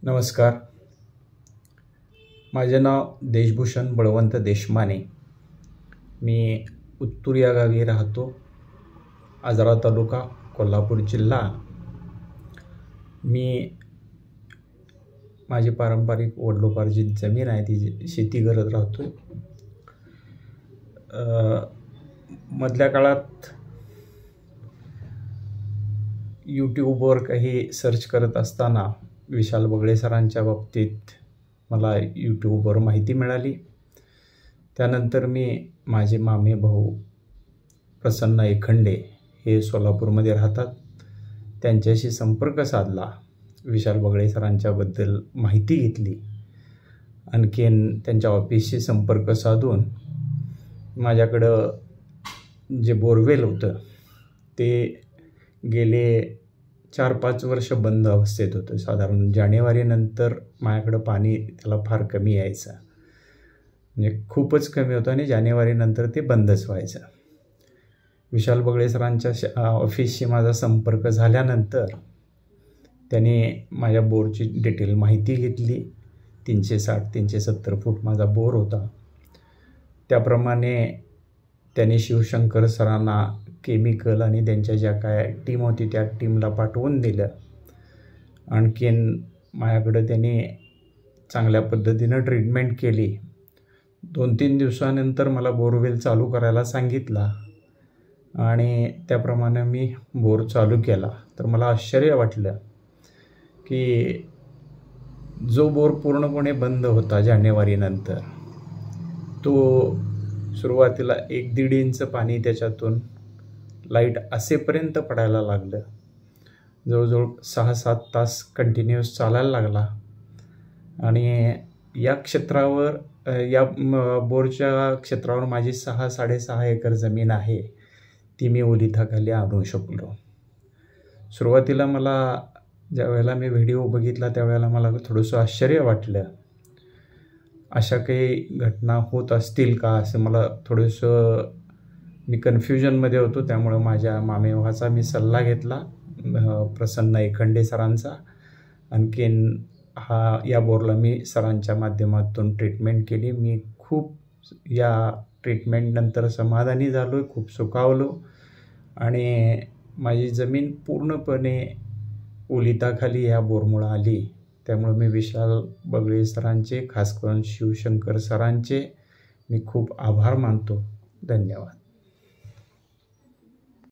नमस्कार. माझे नाव देशभूषण बळवंत देशमाने. मी उत्तूर या गावी राहतो. आजरा तालुका, कोल्हापूर जिल्हा. माझी पारंपरिक वडिलोपार्जित जमीन आहे, ती शेती करत राहतो. मधल्या काळात यूट्यूबवर काही सर्च करत असताना विशाल बगळे सरांच्या बाबतीत मला यूट्यूबवर माहिती मिळाली. त्यानंतर मी माझे मामे भाऊ प्रसन्न एखंडे हे सोलापूरमध्ये राहतात, त्यांच्याशी संपर्क साधला. विशाल बगळे सरांच्याबद्दल माहिती घेतली. आणखीन त्यांच्या ऑफिसशी संपर्क साधून माझ्याकडं जे बोरवेल होतं ते गेले 4-5 वर्ष बंद अवस्थेत होतं. साधारण जानेवारीनंतर माझ्याकडं पाणी त्याला फार कमी यायचं, म्हणजे खूपच कमी होतं आणि जानेवारीनंतर ते बंदच व्हायचं. विशाल बगळे सरांच्या ऑफिसशी माझा संपर्क झाल्यानंतर त्यांनी माझ्या बोरची डिटेल माहिती घेतली. 360-370 फूट माझा बोर होता. त्याप्रमाणे त्यांनी शिवशंकर सरांना केमिकल आणि त्यांच्या ज्या काय टीम होती त्या टीमला पाठवून दिलं. आणखीन माझ्याकडं त्यांनी चांगल्या पद्धतीनं ट्रीटमेंट केली. 2-3 दिवसानंतर मला बोरवेल चालू करायला सांगितला आणि त्याप्रमाणे मी बोर चालू केला. तर मला आश्चर्य वाटलं की जो बोर पूर्णपणे बंद होता जानेवारीनंतर, तो सुरुवातीला 1-1.5 इंच पाणी त्याच्यातून लाईट असेपर्यंत पडायला लागलं. जवळजवळ 6-7 तास कंटिन्यूअस चालायला लागला. आणि या क्षेत्रावर, या बोरच्या क्षेत्रावर माझी 6-6.5 एकर जमीन आहे, ती मी ओलिताखाली आणू शकलो. सुरुवातीला मला ज्यावेळेला मी व्हिडिओ बघितला त्यावेळेला मला थोडंसं आश्चर्य वाटलं. अशा काही घटना होत असतील का असं मला थोडंसं, मी कन्फ्युजनमध्ये होतो. त्यामुळं माझ्या मामेभावाचा मी सल्ला घेतला, प्रसन्न एखंडे सरांचा. आणखीन या बोरला मी सरांच्या माध्यमातून ट्रीटमेंट केली. मी खूप या ट्रीटमेंटनंतर समाधानी झालो आहे, खूप सुखावलो आणि माझी जमीन पूर्णपणे ओलिताखाली ह्या बोरमुळं आली. त्यामुळे मी विशाल बगळे सरांचे, खास करून शिवशंकर सरांचे मी खूप आभार मानतो. धन्यवाद.